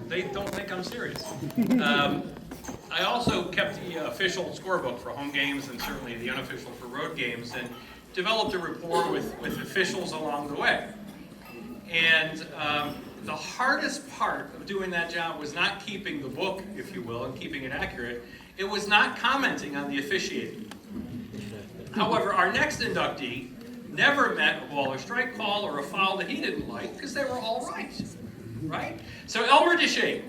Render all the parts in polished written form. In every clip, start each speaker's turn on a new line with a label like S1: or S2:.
S1: They don't think I'm serious. I also kept the official scorebook for home games and certainly the unofficial for road games, and developed a rapport with officials along the way. And the hardest part of doing that job was not keeping the book, if you will, and keeping it accurate. It was not commenting on the officiating. However, our next inductee never met a ball or strike call or a foul that he didn't like because they were all right? So Elmer DeShay.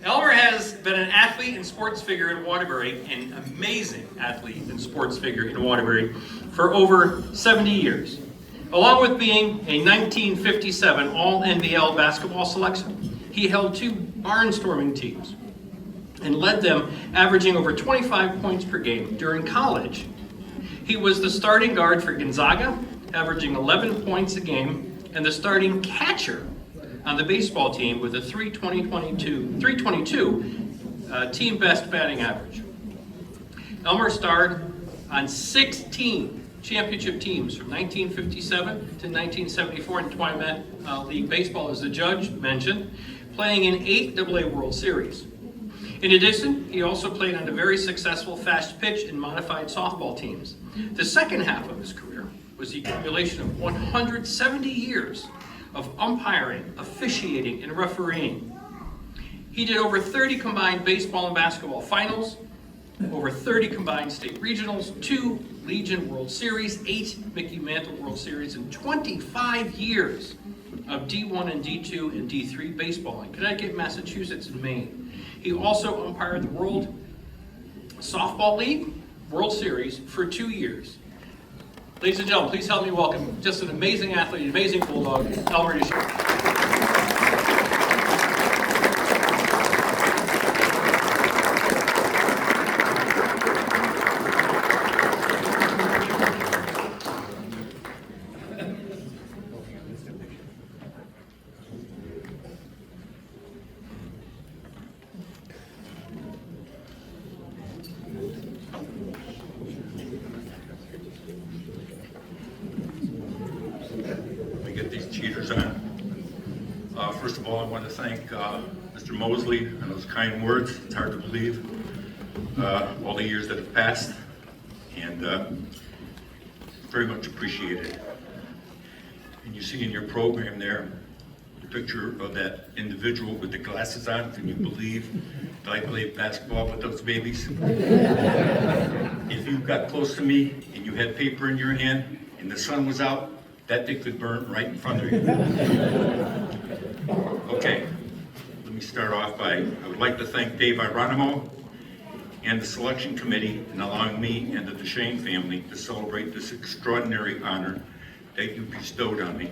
S1: Elmer has been an athlete and sports figure in Waterbury, an amazing athlete and sports figure in Waterbury for over 70 years. Along with being a 1957 All-NBL basketball selection, he held 2 barnstorming teams and led them, averaging over 25 points per game. During college, he was the starting guard for Gonzaga, averaging 11 points a game, and the starting catcher on the baseball team with a 322 team best batting average. Elmer starred on 16 championship teams from 1957 to 1974 in Twilight League Baseball, as the judge mentioned, playing in 8 AA World Series. In addition, he also played on a very successful fast pitch and modified softball teams. The second half of his career was the accumulation of 170 years of umpiring, officiating, and refereeing. He did over 30 combined baseball and basketball finals, over 30 combined state regionals, 2 Legion World Series, 8 Mickey Mantle World Series, and 25 years of D1 and D2 and D3 baseball in Connecticut, Massachusetts, and Maine. He also umpired the World Softball League World Series for 2 years. Ladies and gentlemen, please help me welcome just an amazing athlete, an amazing bulldog, Elmer DeShay.
S2: First of all, I want to thank Mr. Mosley and those kind words. It's hard to believe all the years that have passed, and very much appreciated. And you see in your program there the picture of that individual with the glasses on. Can you believe that I played basketball with those babies? If you got close to me and you had paper in your hand and the sun was out, that thing could burn right in front of you. Okay, let me start off I would like to thank Dave Ironimo and the selection committee in allowing me and the DeShay family to celebrate this extraordinary honor that you bestowed on me.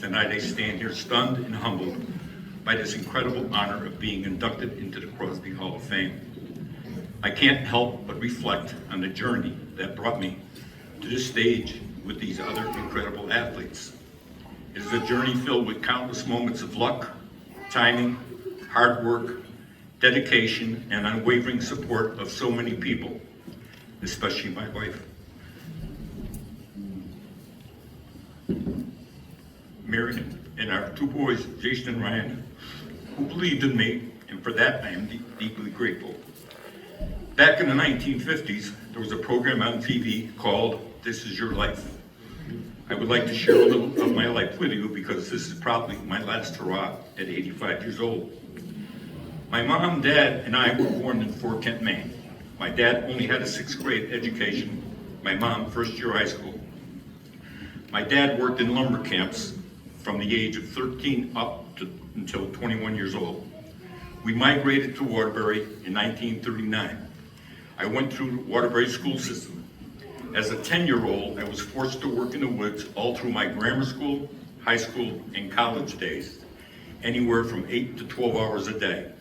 S2: Tonight I stand here stunned and humbled by this incredible honor of being inducted into the Crosby Hall of Fame. I can't help but reflect on the journey that brought me to this stage with these other incredible athletes. It is a journey filled with countless moments of luck, timing, hard work, dedication, and unwavering support of so many people, especially my wife, Marion, and our 2 boys, Jason and Ryan, who believed in me, and for that I am deeply grateful. Back in the 1950s, there was a program on TV called This Is Your Life. I would like to share a little of my life with you because this is probably my last hurrah at 85 years old. My mom, dad, and I were born in Fort Kent, Maine. My dad only had a 6th grade education. My mom, 1st year high school. My dad worked in lumber camps from the age of 13 up to until 21 years old. We migrated to Waterbury in 1939. I went through the Waterbury school system. As a 10-year-old, I was forced to work in the woods all through my grammar school, high school, and college days, anywhere from 8 to 12 hours a day.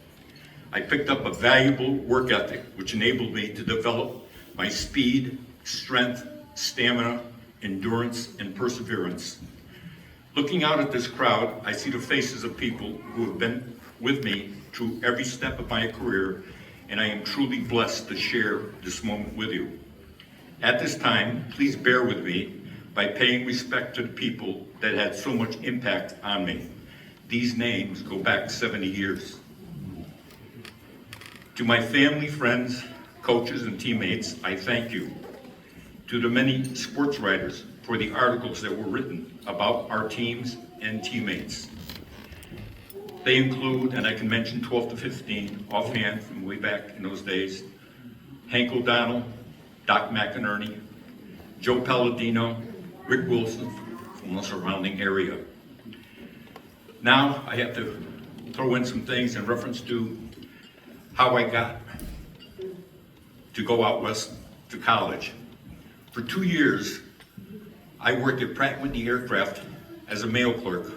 S2: I picked up a valuable work ethic, which enabled me to develop my speed, strength, stamina, endurance, and perseverance. Looking out at this crowd, I see the faces of people who have been with me through every step of my career, and I am truly blessed to share this moment with you. At this time, please bear with me by paying respect to the people that had so much impact on me. these names go back 70 years. To my family, friends, coaches, and teammates, I thank you. To the many sports writers for the articles that were written about our teams and teammates. They include, and I can mention 12 to 15 offhand from way back in those days, Hank O'Donnell, Doc McInerney, Joe Palladino, Rick Wilson from the surrounding area. Now I have to throw in some things in reference to how I got to go out west to college. For 2 years, I worked at Pratt & Whitney Aircraft as a mail clerk,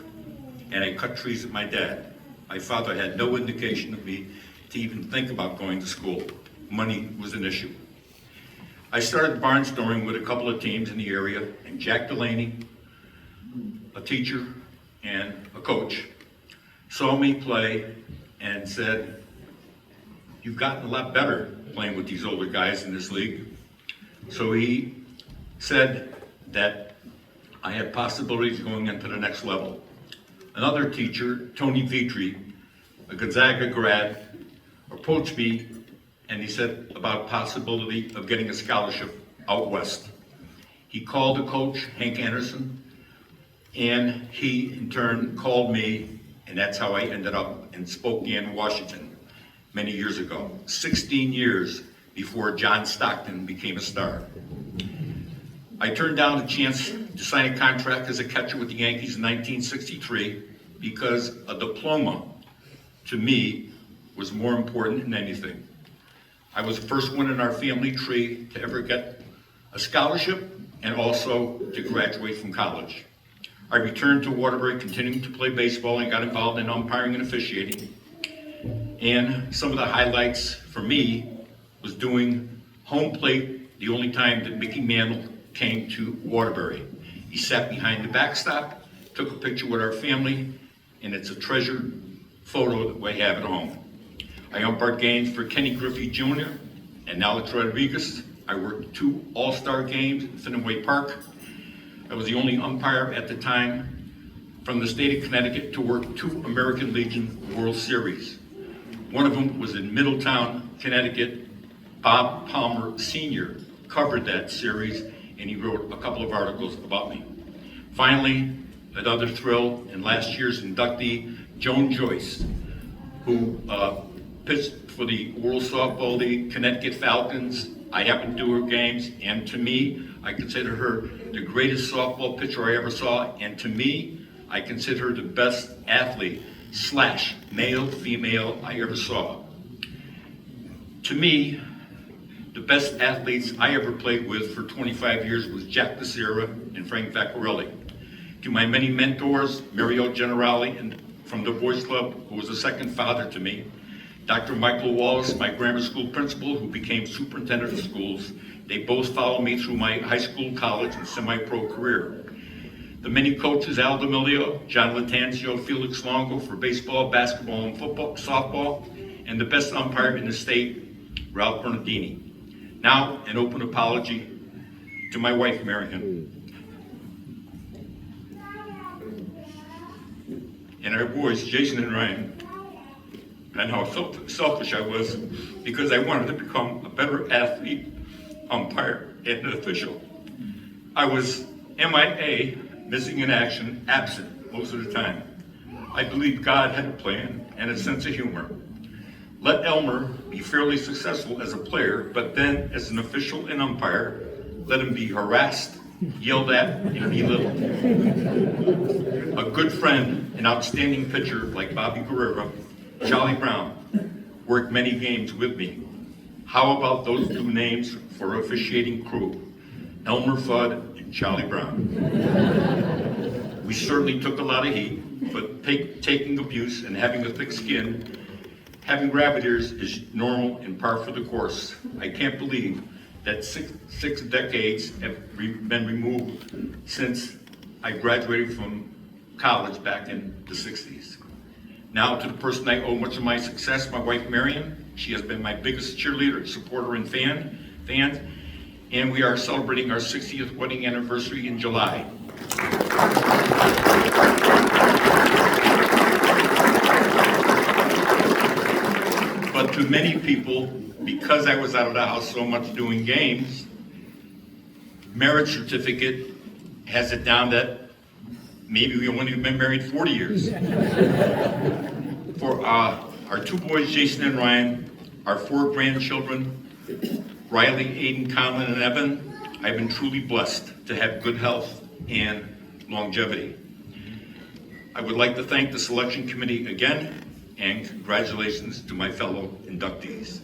S2: and I cut trees with my dad. My father had no indication of me to even think about going to school. Money was an issue. I started barnstorming with a couple of teams in the area, and Jack Delaney, a teacher and a coach, saw me play and said, "You've gotten a lot better playing with these older guys in this league." So he said that I had possibilities going into the next level. Another teacher, Tony Vitri, a Gonzaga grad, approached me and he said about possibility of getting a scholarship out west. He called the coach, Hank Anderson, and he in turn called me, and that's how I ended up in Spokane, Washington, many years ago, 16 years before John Stockton became a star. I turned down a chance to sign a contract as a catcher with the Yankees in 1963 because a diploma, to me, was more important than anything. I was the first one in our family tree to ever get a scholarship and also to graduate from college. I returned to Waterbury, continuing to play baseball, and got involved in umpiring and officiating. And some of the highlights for me was doing home plate the only time that Mickey Mantle came to Waterbury. He sat behind the backstop, took a picture with our family, and it's a treasured photo that we have at home. I umpired games for Kenny Griffey Jr. and Alex Rodriguez. I worked 2 All-Star games at Fenway Park. I was the only umpire at the time from the state of Connecticut to work 2 American Legion World Series. One of them was in Middletown, Connecticut. Bob Palmer Sr. covered that series, and he wrote a couple of articles about me. Finally, another thrill, and last year's inductee, Joan Joyce, who pitched for the World Softball League, Connecticut Falcons. I happened to do her games, and to me, I consider her the greatest softball pitcher I ever saw, and to me, I consider her the best athlete / male, female I ever saw. To me, the best athletes I ever played with for 25 years was Jack Becerra and Frank Vaccarelli. To my many mentors, Mario Generali and from the Boys Club, who was a second father to me, Dr. Michael Wallace, my grammar school principal, who became superintendent of schools. They both followed me through my high school, college, and semi-pro career. The many coaches, Al D'Amelio, John Latanzio, Felix Longo for baseball, basketball, and football, softball, and the best umpire in the state, Ralph Bernardini. Now, an open apology to my wife, Marion, and our boys, Jason and Ryan, and how selfish I was because I wanted to become a better athlete, umpire, and an official. I was MIA, missing in action, absent most of the time. I believe God had a plan and a sense of humor. Let Elmer be fairly successful as a player, but then as an official and umpire, let him be harassed, yelled at, and belittled. A good friend, an outstanding pitcher like Bobby Guerrero, Charlie Brown, worked many games with me. How about those 2 names for officiating crew? Elmer Fudd and Charlie Brown. We certainly took a lot of heat, but taking abuse and having a thick skin, having rabbit ears is normal and par for the course. I can't believe that six decades have been removed since I graduated from college back in the 60s. Now to the person I owe much of my success, my wife Marion. She has been my biggest cheerleader, supporter, and fan, and we are celebrating our 60th wedding anniversary in July. to many people, because I was out of the house so much doing games, marriage certificate has it down that maybe we only been married 40 years. For our two boys, Jason and Ryan, our 4 grandchildren, Riley, Aiden, Colin, and Evan, I've been truly blessed to have good health and longevity. I would like to thank the selection committee again, and congratulations to my fellow inductees.